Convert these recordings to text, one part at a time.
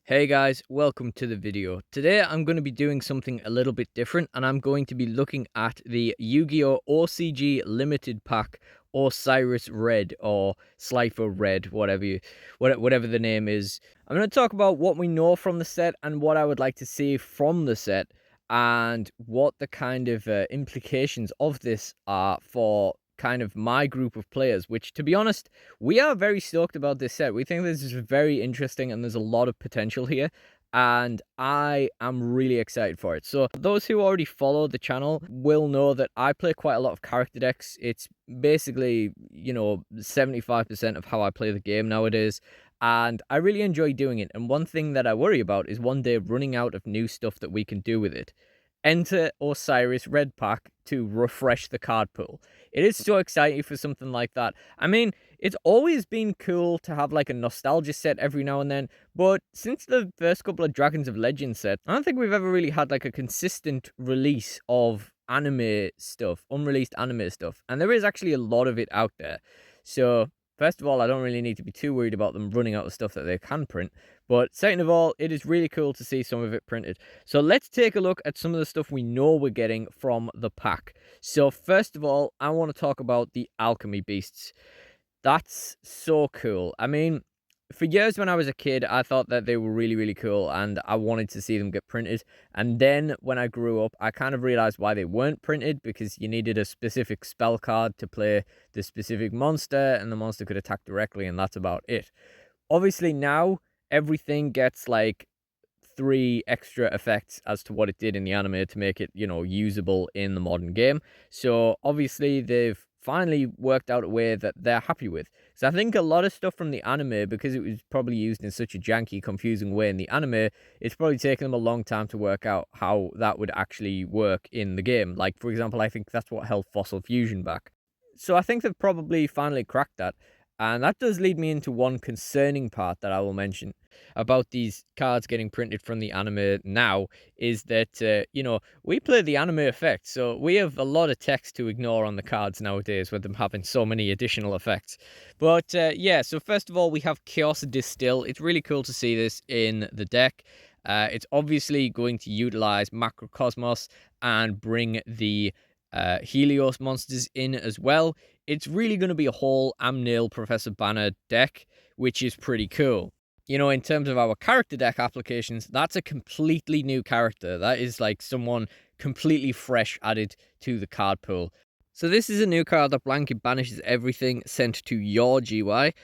Hey guys, welcome to the video. Today I'm going to be doing something a little bit different and I'm going to be looking at the Yu-Gi-Oh! OCG Limited Pack Osiris Red or Slifer Red, whatever the name is. I'm going to talk about what we know from the set and what I would like to see from the set and what the kind of implications of this are for kind of my group of players, which, to be honest, we are very stoked about this set. We think this is very interesting and there's a lot of potential here, and I am really excited for it. So those who already follow the channel will know that I play quite a lot of character decks. It's basically, 75% of how I play the game nowadays, and I really enjoy doing it. And one thing that I worry about is one day running out of new stuff that we can do with it. Enter Osiris Red Pack to refresh the card pool. It is so exciting for something like that. I mean, it's always been cool to have like a nostalgia set every now and then, but since the first couple of Dragons of Legend sets, I don't think we've ever really had like a consistent release of anime stuff, unreleased anime stuff, and there is actually a lot of it out there. So first of all, I don't really need to be too worried about them running out of stuff that they can print. But second of all, it is really cool to see some of it printed. So let's take a look at some of the stuff we know we're getting from the pack. So first of all, I want to talk about the Alchemy Beasts. That's so cool. I mean, for years when I was a kid, I thought that they were really, really cool and I wanted to see them get printed. And then when I grew up, I kind of realized why they weren't printed, because you needed a specific spell card to play the specific monster and the monster could attack directly, and that's about it. Obviously now everything gets like 3 extra effects as to what it did in the anime to make it, usable in the modern game. So obviously they've finally worked out a way that they're happy with. So I think a lot of stuff from the anime, because it was probably used in such a janky, confusing way in the anime, it's probably taken them a long time to work out how that would actually work in the game. Like, for example, I think that's what held Fossil Fusion back. So I think they've probably finally cracked that. And that does lead me into one concerning part that I will mention about these cards getting printed from the anime now, is that, we play the anime effect. So we have a lot of text to ignore on the cards nowadays with them having so many additional effects. But yeah, so first of all, we have Chaos Distill. It's really cool to see this in the deck. It's obviously going to utilize Macrocosmos and bring the Helios monsters in as well. It's really going to be a whole Amnil Professor Banner deck, which is pretty cool. In terms of our character deck applications, that's a completely new character. That is like someone completely fresh added to the card pool. So this is a new card that blanket banishes everything sent to your GY.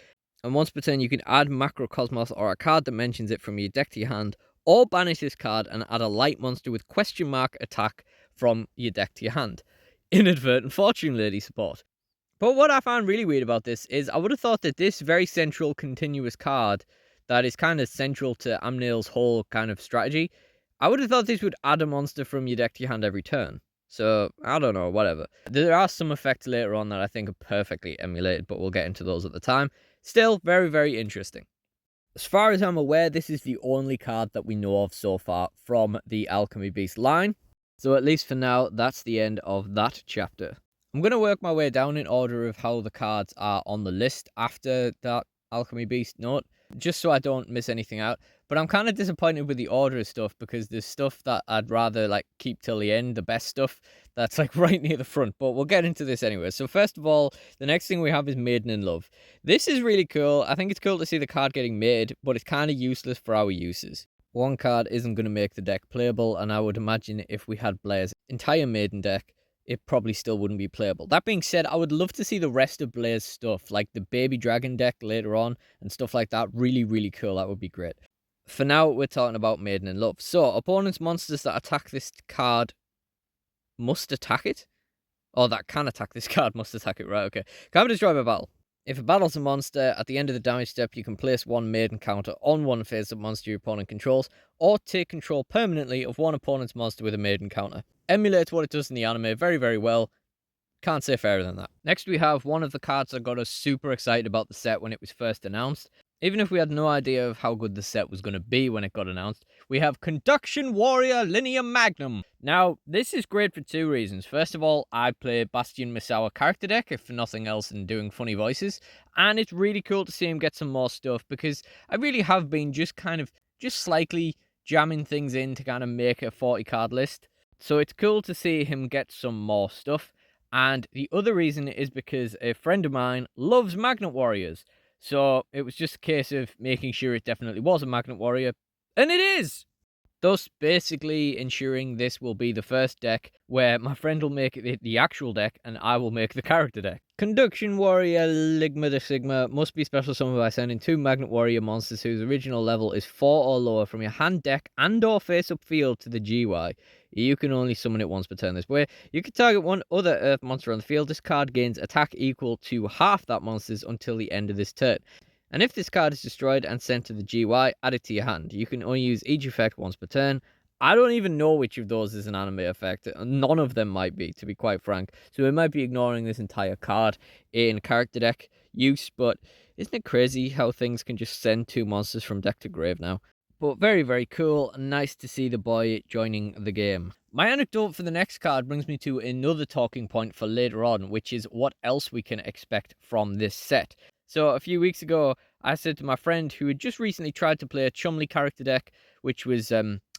And once per turn, you can add Macrocosmos or a card that mentions it from your deck to your hand, or banish this card and add a light monster with question mark attack from your deck to your hand. Inadvertent Fortune Lady support. But what I found really weird about this is I would have thought that this very central continuous card that is kind of central to Amnil's whole kind of strategy, I would have thought this would add a monster from your deck to your hand every turn. So, I don't know, whatever. There are some effects later on that I think are perfectly emulated, but we'll get into those at the time. Still, very, very interesting. As far as I'm aware, this is the only card that we know of so far from the Alchemy Beast line. So at least for now, that's the end of that chapter. I'm going to work my way down in order of how the cards are on the list after that Alchemy Beast note, just so I don't miss anything out. But I'm kind of disappointed with the order of stuff, because there's stuff that I'd rather like keep till the end, the best stuff that's like right near the front. But we'll get into this anyway. So first of all, the next thing we have is Maiden in Love. This is really cool. I think it's cool to see the card getting made, but it's kind of useless for our uses. One card isn't going to make the deck playable, and I would imagine if we had Blair's entire Maiden deck, it probably still wouldn't be playable. That being said, I would love to see the rest of Blair's stuff, like the Baby Dragon deck later on and stuff like that. Really, really cool. That would be great. For now, we're talking about Maiden in Love. So, opponent's monsters that attack this card must attack it? Or that can attack this card must attack it, right? Okay. Can't be destroyed by battle. If it battles a monster, at the end of the damage step, you can place one Maiden counter on one face-up monster your opponent controls, or take control permanently of one opponent's monster with a Maiden counter. Emulates what it does in the anime very, very well. Can't say fairer than that. Next, we have one of the cards that got us super excited about the set when it was first announced. Even if we had no idea of how good the set was going to be when it got announced, we have Conduction Warrior Linear Magnum. Now, this is great for 2 reasons. First of all, I play Bastion Misawa character deck, if for nothing else than doing funny voices, and it's really cool to see him get some more stuff, because I really have been just kind of just slightly jamming things in to kind of make a 40 card list. So it's cool to see him get some more stuff. And the other reason is because a friend of mine loves Magnet Warriors. So it was just a case of making sure it definitely was a Magnet Warrior. And it is! Thus, basically ensuring this will be the first deck where my friend will make it the actual deck and I will make the character deck. Conduction Warrior Ligma the Sigma must be special summoned by sending 2 Magnet Warrior monsters whose original level is 4 or lower from your hand, deck, and or face-up field to the GY. You can only summon it once per turn this way. You can target one other Earth monster on the field. This card gains attack equal to half that monster's until the end of this turn. And if this card is destroyed and sent to the GY, add it to your hand. You can only use each effect once per turn. I don't even know which of those is an anime effect. None of them might be, to be quite frank. So we might be ignoring this entire card in character deck use. But isn't it crazy how things can just send 2 monsters from deck to grave now? But very, very cool. Nice to see the boy joining the game. My anecdote for the next card brings me to another talking point for later on, which is what else we can expect from this set. So a few weeks ago, I said to my friend who had just recently tried to play a Chumley character deck, which was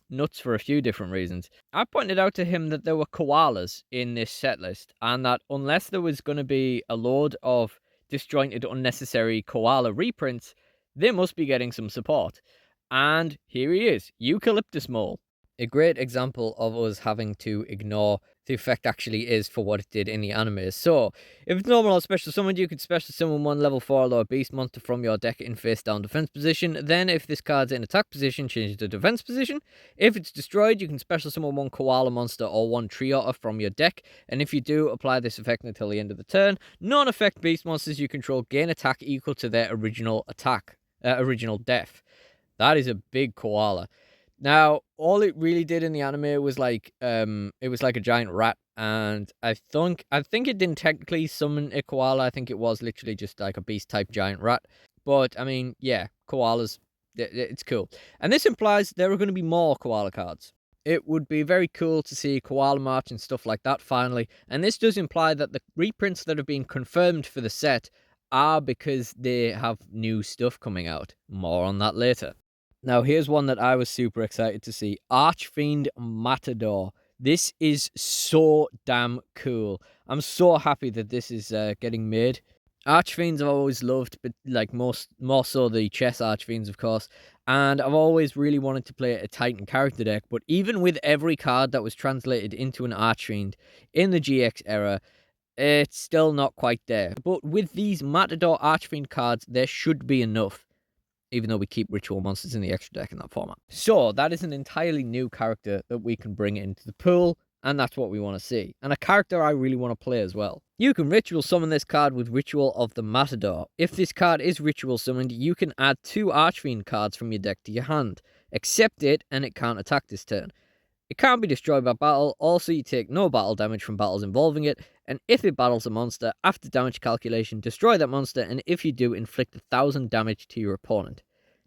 nuts for a few different reasons. I pointed out to him that there were koalas in this set list, and that unless there was going to be a load of disjointed, unnecessary koala reprints, they must be getting some support. And here he is, Eucalyptus Mole. A great example of us having to ignore the effect actually is for what it did in the anime. So, if it's normal or special summoned, you could special summon 1 level 4 lower beast monster from your deck in face down defense position. Then, if this card's in attack position, change it to defense position. If it's destroyed, you can special summon 1 koala monster or 1 tree otter from your deck. And if you do, apply this effect until the end of the turn. Non-effect beast monsters you control gain attack equal to their original death. That is a big koala. Now, all it really did in the anime was like, it was like a giant rat, and I think it didn't technically summon a koala. I think it was literally just like a beast-type giant rat. But, I mean, yeah, koalas, it's cool. And this implies there are going to be more koala cards. It would be very cool to see Koala March and stuff like that finally. And this does imply that the reprints that have been confirmed for the set are because they have new stuff coming out. More on that later. Now, here's one that I was super excited to see. Archfiend Matador. This is so damn cool. I'm so happy that this is getting made. Archfiends I've always loved, but like more so the chess Archfiends, of course. And I've always really wanted to play a Titan character deck. But even with every card that was translated into an Archfiend in the GX era, it's still not quite there. But with these Matador Archfiend cards, there should be enough, even though we keep ritual monsters in the extra deck in that format. So that is an entirely new character that we can bring into the pool, and that's what we want to see. And a character I really want to play as well. You can ritual summon this card with Ritual of the Matador. If this card is ritual summoned, you can add 2 Archfiend cards from your deck to your hand. Accept it, and it can't attack this turn. It can't be destroyed by battle, also you take no battle damage from battles involving it, and if it battles a monster, after damage calculation, destroy that monster, and if you do, inflict 1,000 damage to your opponent.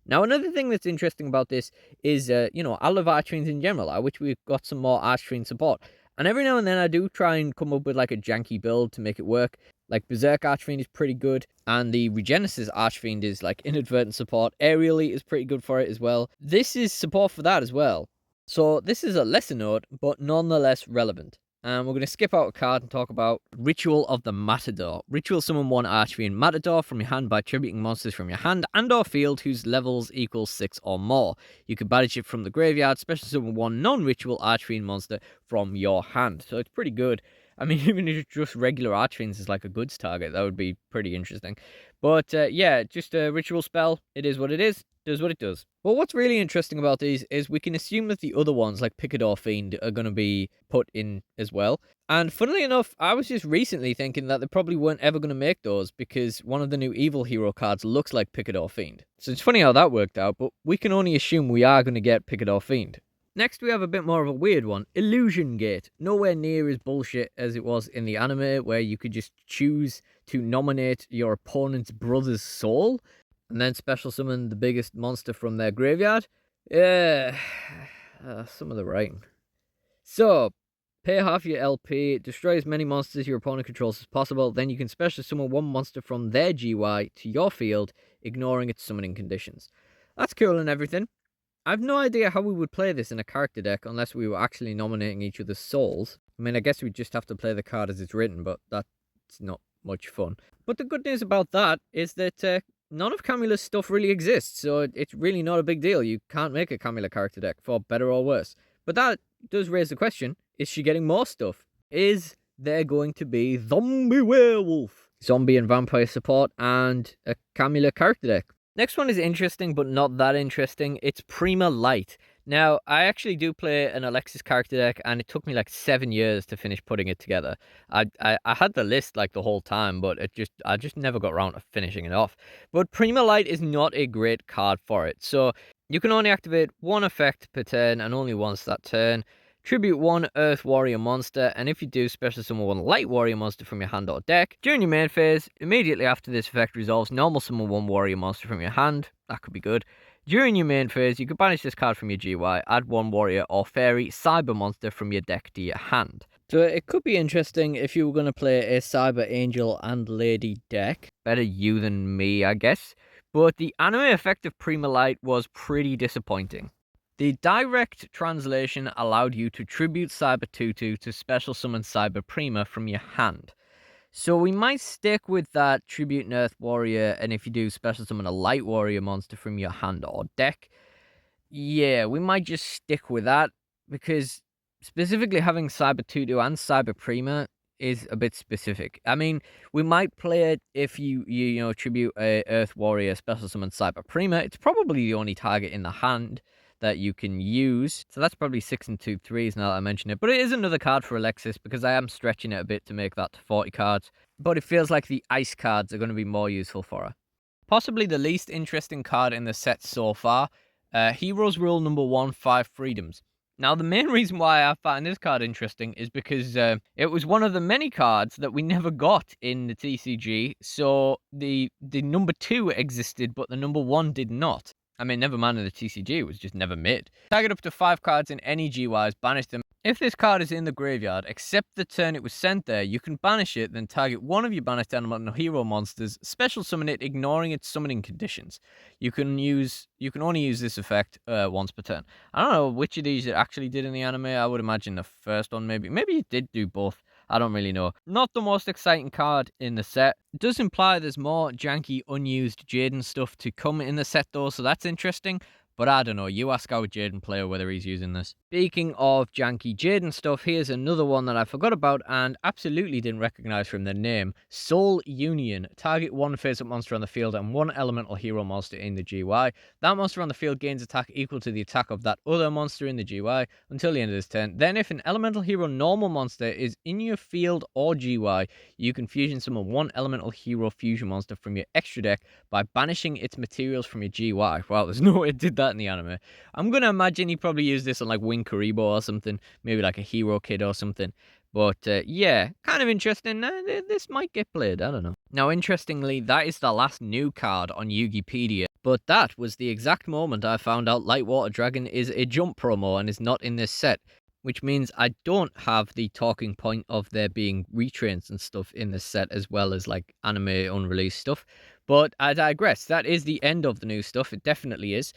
Now, another thing that's interesting about this is, I love Archfiends in general. I wish we've got some more Archfiend support. And every now and then I do try and come up with like a janky build to make it work. Like Berserk Archfiend is pretty good, and the Regenesis Archfiend is like inadvertent support. Aerially is pretty good for it as well. This is support for that as well. So this is a lesser note, but nonetheless relevant. And we're going to skip out a card and talk about Ritual of the Matador. Ritual summon 1 Archfiend Matador from your hand by tributing monsters from your hand and or field whose levels equal 6 or more. You can banish it from the graveyard, special summon 1 non-ritual Archfiend monster from your hand. So it's pretty good. I mean, even if it's just regular Archfiends is like a goods target, that would be pretty interesting. But yeah, just a ritual spell. It is what it is. Does what it does. Well, what's really interesting about these is we can assume that the other ones, like Picador Fiend, are going to be put in as well. And funnily enough, I was just recently thinking that they probably weren't ever going to make those because one of the new evil hero cards looks like Picador Fiend. So it's funny how that worked out, but we can only assume we are going to get Picador Fiend. Next, we have a bit more of a weird one. Illusion Gate. Nowhere near as bullshit as it was in the anime, where you could just choose to nominate your opponent's brother's soul and then special summon the biggest monster from their graveyard. Yeah, some of the writing. So, pay half your LP, destroy as many monsters your opponent controls as possible, then you can special summon 1 monster from their GY to your field, ignoring its summoning conditions. That's cool and everything. I've no idea how we would play this in a character deck unless we were actually nominating each other's souls. I mean, I guess we'd just have to play the card as it's written, but that's not much fun. But the good news about that is that none of Camula's stuff really exists, so it's really not a big deal. You can't make a Camula character deck, for better or worse. But that does raise the question, is she getting more stuff? Is there going to be Zombie Werewolf, Zombie and Vampire support, and a Camula character deck? Next one is interesting, but not that interesting. It's Prima Light. Now, I actually do play an Alexis character deck, and it took me like 7 years to finish putting it together. I had the list like the whole time, but I just never got around to finishing it off. But Prima Light is not a great card for it. So you can only activate one effect per turn, and only once that turn. Tribute one Earth Warrior monster, and if you do, special summon one Light Warrior monster from your hand or deck. During your main phase, immediately after this effect resolves, normal summon one Warrior monster from your hand. That could be good. During your main phase, you could banish this card from your GY, add one Warrior or Fairy Cyber monster from your deck to your hand. So it could be interesting if you were going to play a Cyber Angel and Lady deck. Better you than me, I guess. But the anime effect of Prima Light was pretty disappointing. The direct translation allowed you to tribute Cyber 2/2 to special summon Cyber Prima from your hand. So we might stick with that tribute Earth Warrior, and if you do, special summon a Light Warrior monster from your hand or deck. Yeah, we might just stick with that, because specifically having Cyber 2/2 and Cyber Prima is a bit specific. I mean, we might play it if you tribute a Earth Warrior, special summon Cyber Prima. It's probably the only target in the hand that you can use. So that's probably 6 and 2 3s now that I mention it. But it is another card for Alexis, because I am stretching it a bit to make that to 40 cards. But it feels like the ice cards are going to be more useful for her. Possibly the least interesting card in the set so far, Heroes Rule number 1, 5 Freedoms. Now, the main reason why I find this card interesting is because it was one of the many cards that we never got in the TCG. So the number 2 existed, but the number 1 did not. I mean, never mind in the TCG, it was just never made. Target up to 5 cards in any GYs, banish them. If this card is in the graveyard, except the turn it was sent there, you can banish it, then target one of your banished elemental hero monsters, special summon it, ignoring its summoning conditions. You can only use this effect once per turn. I don't know which of these it actually did in the anime. I would imagine the first one, maybe. Maybe it did do both. I don't really know. Not the most exciting card in the set. It does imply there's more janky, unused Jaden stuff to come in the set, though, so that's interesting. But I don't know, you ask our Jaden player whether he's using this. Speaking of janky Jaden stuff, here's another one that I forgot about and absolutely didn't recognize from the name. Soul Union. Target one face-up monster on the field and one elemental hero monster in the GY. That monster on the field gains attack equal to the attack of that other monster in the GY until the end of this turn. Then if an elemental hero normal monster is in your field or GY, you can fusion summon one elemental hero fusion monster from your extra deck by banishing its materials from your GY. Wow, there's no way it did that in the anime. I'm gonna imagine he probably used this on like Wing Karibo or something, maybe like a Hero Kid or something. But yeah, kind of interesting. This might get played, I don't know. Now, interestingly, that is the last new card on Yugipedia, but that was the exact moment I found out Lightwater Dragon is a jump promo and is not in this set, which means I don't have the talking point of there being retrains and stuff in this set, as well as like anime unreleased stuff. But I digress. That is the end of the new stuff. It definitely is.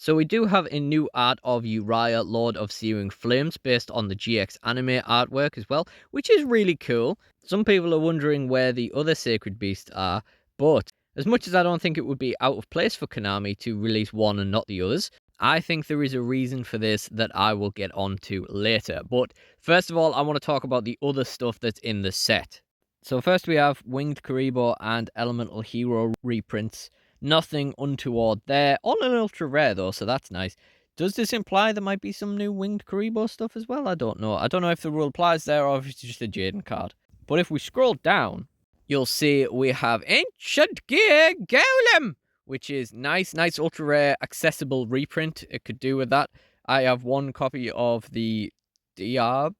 So we do have a new art of Uriah, Lord of Searing Flames, based on the GX anime artwork as well, which is really cool. Some people are wondering where the other Sacred Beasts are, but as much as I don't think it would be out of place for Konami to release one and not the others, I think there is a reason for this that I will get onto later. But first of all, I want to talk about the other stuff that's in the set. So first we have Winged Karibo and Elemental Hero reprints. Nothing untoward there. All in ultra rare though, so that's nice. Does this imply there might be some new Winged Karibo stuff as well? I don't know. I don't know if the rule applies there or if it's just a Jaden card. But if we scroll down, you'll see we have Ancient Gear Golem, which is nice ultra rare accessible reprint. It could do with that. I have one copy of the DR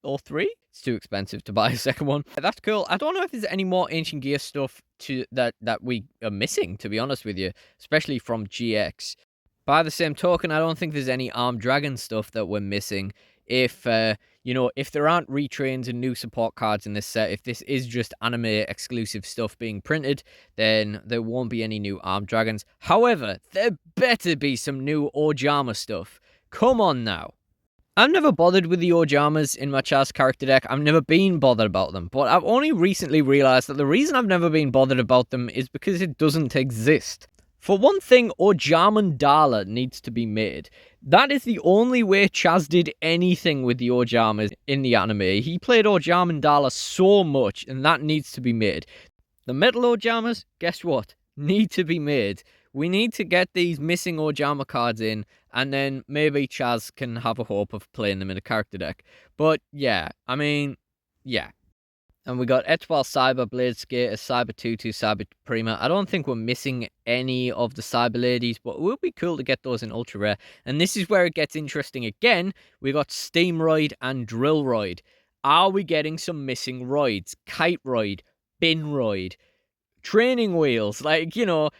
or 3. It's too expensive to buy a second one. That's cool. I don't know if there's any more Ancient Gear stuff that we are missing, to be honest with you, especially from GX. By the same token, I don't think there's any Armed Dragon stuff that we're missing. If you know, if there aren't retrains and new support cards in this set, if this is just anime exclusive stuff being printed, then there won't be any new armed dragons. However, there better be some new Ojama stuff. Come on now. I've never bothered with the Ojamas in my Chaz character deck. I've never been bothered about them, but I've only recently realised that the reason I've never been bothered about them is because it doesn't exist. For one thing, Ojaman Dala needs to be made. That is the only way Chaz did anything with the Ojamas in the anime. He played Ojaman Dala so much, and that needs to be made. The metal Ojamas, guess what? Need to be made. We need to get these missing Ojama cards in, and then maybe Chaz can have a hope of playing them in a character deck. But yeah, I mean, yeah. And we got Etoile Cyber, Blade Skater, Cyber Tutu, Cyber Prima. I don't think we're missing any of the Cyber Ladies, but it would be cool to get those in Ultra Rare. And this is where it gets interesting again. We got Steamroid and Drillroid. Are we getting some missing roids? Kite Roid, Binroid, Training Wheels, like, you know,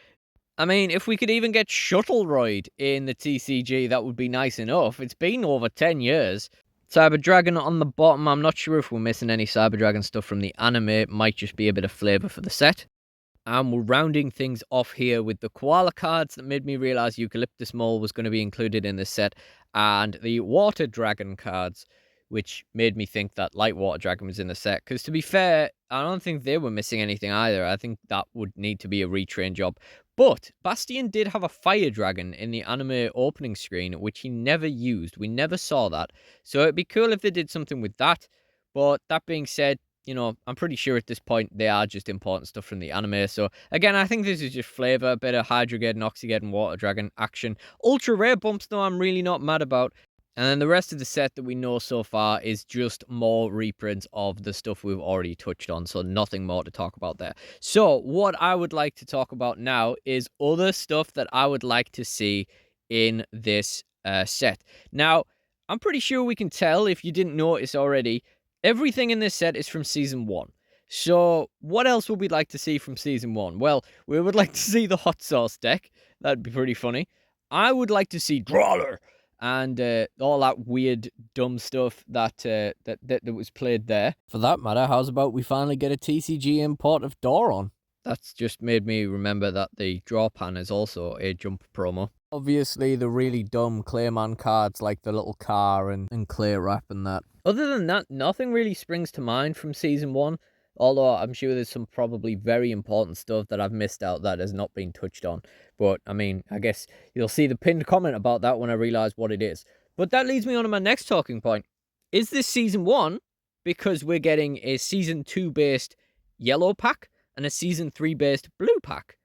I mean, if we could even get Shuttleroid in the TCG, that would be nice enough. It's been over 10 years. Cyber Dragon on the bottom. I'm not sure if we're missing any Cyber Dragon stuff from the anime. It might just be a bit of flavour for the set. And we're rounding things off here with the Koala cards that made me realise Eucalyptus Mole was going to be included in this set. And the Water Dragon cards, which made me think that Light Water Dragon was in the set. Because to be fair, I don't think they were missing anything either. I think that would need to be a retrain job. But Bastion did have a Fire Dragon in the anime opening screen, which he never used. We never saw that. So it'd be cool if they did something with that. But that being said, you know, I'm pretty sure at this point they are just important stuff from the anime. So again, I think this is just flavor, a bit of Hydrogeddon, Oxygeddon, Water Dragon action. Ultra rare bumps, though, I'm really not mad about. And then the rest of the set that we know so far is just more reprints of the stuff we've already touched on. So nothing more to talk about there. So what I would like to talk about now is other stuff that I would like to see in this set. Now, I'm pretty sure we can tell, if you didn't notice already, everything in this set is from Season 1. So what else would we like to see from Season 1? Well, we would like to see the Hot Sauce deck. That'd be pretty funny. I would like to see Drawler and all that weird, dumb stuff that was played there. For that matter, how's about we finally get a TCG import of Doron? That's just made me remember that the Draw Pan is also a Jump promo. Obviously, the really dumb Clayman cards like the little car and Clay Wrap and that. Other than that, nothing really springs to mind from Season 1. Although I'm sure there's some probably very important stuff that I've missed out that has not been touched on. But, I mean, I guess you'll see the pinned comment about that when I realise what it is. But that leads me on to my next talking point. Is this Season 1 because we're getting a Season 2 based yellow pack and a Season 3 based blue pack?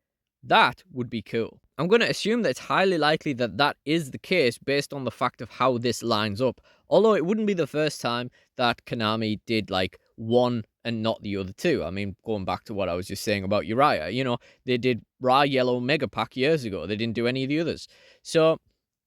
That would be cool. I'm going to assume that it's highly likely that that is the case based on the fact of how this lines up. Although it wouldn't be the first time that Konami did, like, one and not the other two. I mean, going back to what I was just saying about Uriah, you know, they did Ra Yellow Mega Pack years ago. They didn't do any of the others. So,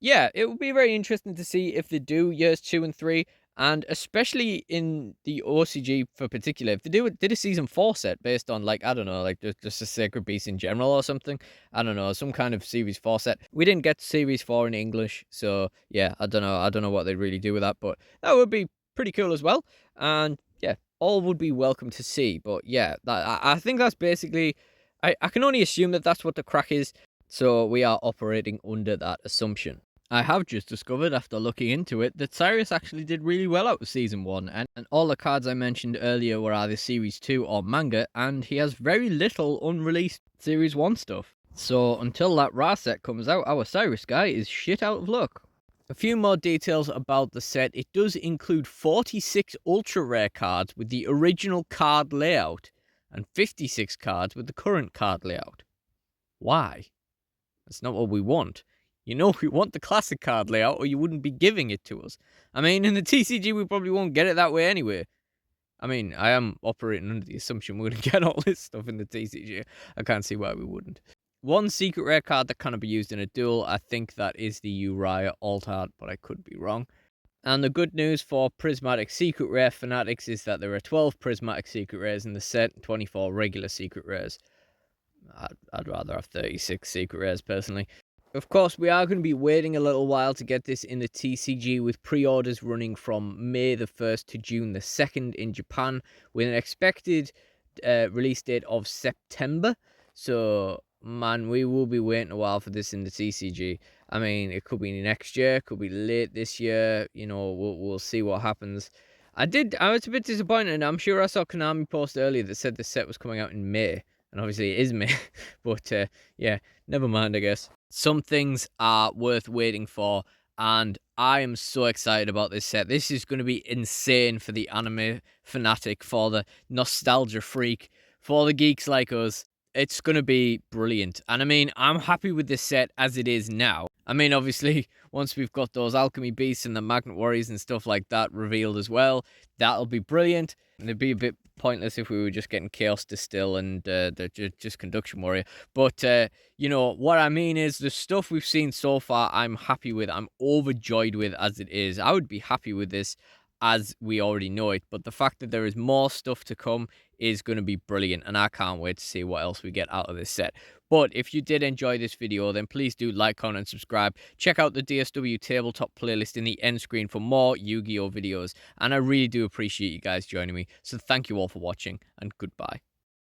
yeah, it would be very interesting to see if they do years 2 and 3, and especially in the OCG for particular, if they did a Season 4 set based on, like, I don't know, like just a Sacred Beast in general or something. I don't know, some kind of Series 4 set. We didn't get Series 4 in English, so yeah, I don't know what they'd really do with that, but that would be pretty cool as well. And yeah, all would be welcome to see. But yeah, I think that's basically, I can only assume that that's what the crack is. So we are operating under that assumption. I have just discovered after looking into it that Cyrus actually did really well out of Season 1, and all the cards I mentioned earlier were either Series 2 or manga, and he has very little unreleased Series 1 stuff. So until that Ra set comes out, our Cyrus guy is shit out of luck. A few more details about the set. It does include 46 ultra rare cards with the original card layout, and 56 cards with the current card layout. Why? That's not what we want. You know, we want the classic card layout, or you wouldn't be giving it to us. I mean, in the TCG, we probably won't get it that way anyway. I mean, I am operating under the assumption we're going to get all this stuff in the TCG. I can't see why we wouldn't. One secret rare card that cannot be used in a duel, I think that is the Uriah alt art, but I could be wrong. And the good news for Prismatic Secret Rare fanatics is that there are 12 Prismatic Secret Rares in the set, and 24 regular Secret Rares. I'd rather have 36 Secret Rares, personally. Of course, we are going to be waiting a little while to get this in the TCG, with pre-orders running from May the 1st to June the 2nd in Japan, with an expected release date of September. So, man, we will be waiting a while for this in the TCG. I mean, it could be next year, could be late this year. You know, we'll see what happens. I was a bit disappointed. I'm sure I saw Konami post earlier that said the set was coming out in May, and obviously it is May. But yeah, never mind, I guess. Some things are worth waiting for, and I am so excited about this set. This is going to be insane for the anime fanatic, for the nostalgia freak, for the geeks like us. It's going to be brilliant. And I mean, I'm happy with this set as it is now. I mean, obviously, once we've got those alchemy beasts and the magnet warriors and stuff like that revealed as well, that'll be brilliant. And it'd be a bit pointless if we were just getting chaos distill and just conduction warrior. But you know what I mean is, the stuff we've seen so far, I'm happy with. I'm overjoyed with as it is. I would be happy with this as we already know it, but the fact that there is more stuff to come is going to be brilliant, and I can't wait to see what else we get out of this set. But if you did enjoy this video, then please do like, comment, and subscribe. Check out the DSW Tabletop playlist in the end screen for more Yu-Gi-Oh videos, and I really do appreciate you guys joining me. So thank you all for watching, and goodbye.